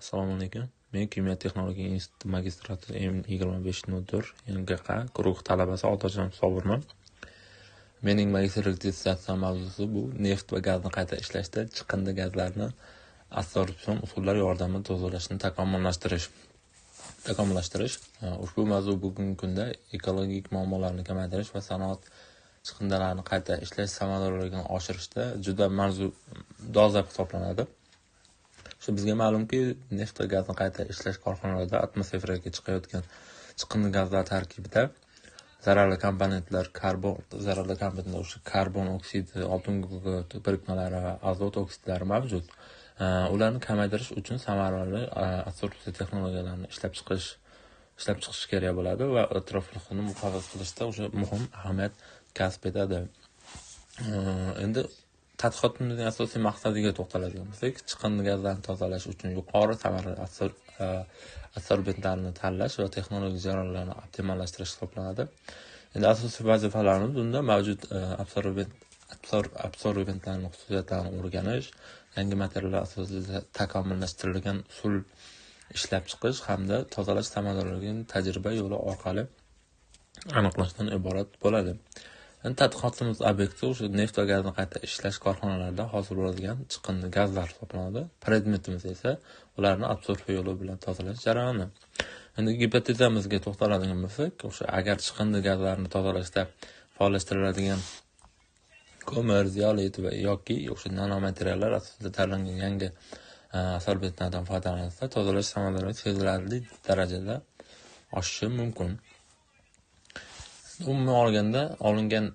Assalomu alaykum. Men Kimyo texnologiya instituti magistraturasi M2504 MGQ guruh talabasi Otajon Sobirman. Mening magistrlik dissertatsiyam mavzusi bu neft va gazni qayta ishlashda chiqindi gazlarni absorpsion usullari yordamida tozalashni takomillashtirish. Ushbu mavzu bugungi kunda ekologik muammolarni kamaytirish va sanoat chiqindilarini qayta ishlash samaradorligini oshirishda juda dolzarb hisoblanadi. Bizga ma'lumki, neft va gazni qayta ishlash korxonalarida atmosferaga chiqayotgan chiqindi gazlar tarkibida zararli komponentlar karbon oksidi, oltin gugurt birikmalari va azot oksidlari mavjud. Ularni kamaytirish uchun samarali absorpsiya texnologiyalarini ishlab chiqish kerak bo'ladi va atrofni muhofaza qilishda o'sha muhim ahamiyat kasb etadi. Endi tadqiqotimizning asosiy maqsadiga to'xtaladigan bo'lsak, chiqindi gazlarni tozalash uchun yuqori samarali absorbentlarni tanlash va texnologik jarayonlarni optimallashtirish hisoblanadi. Endi asosiy vazifalarimiz bunda mavjud absorbentlarning xususiyatlarini o'rganish, yangi materiallar asosida takomillashtirilgan usul ishlab chiqish hamda tozalash samaradorligini tajriba yo'li orqali aniqlashdan iborat bo'ladi. Tadqiqotimiz obyekti o'sha neft va gazni qayta ishlash korxonalarida hosil bo'ladigan chiqindi gazlar hisoblanadi. Predmetimiz esa ularni absorpsiya yo'li bilan tozalash jarayoni. Endi gipotezamizga to'xtaladigan bo'lsak, o'sha agar chiqindi gazlarni tozalashda faollashtiriladigan ko'mir, zeolit va yoki o'sha nanomateriallar asosida tanlangan yangi absorbentlardan foydalanilsa, tozalash samaradorligi sezilarli darajada oshishi mumkin. Umuman olganda olingan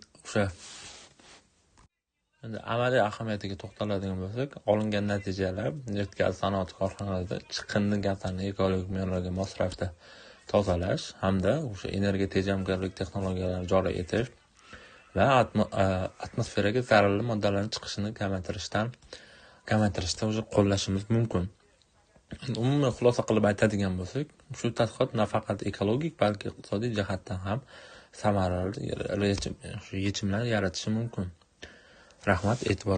endi amaliy ahamiyatiga to'xtaladigan bo'lsak, olingan natijalar neft gaz sanoat korxonalarida chiqindi gazlarni ekologik me'yorlarga mos ravishda tozalash hamda o'sha energiya tejamkorlik texnologiyalarini joriy etish va atmosferaga zararli moddalarning chiqishini kamaytirishda o'sha qo'llashimiz mumkin. Umuman xulosa qilib aytadigan bo'lsak, shu tadqiqot nafaqat ekologik, balki iqtisodiy jihatdan ham samarali yechimlar yaratishi mumkin. Rahmat, e'tibor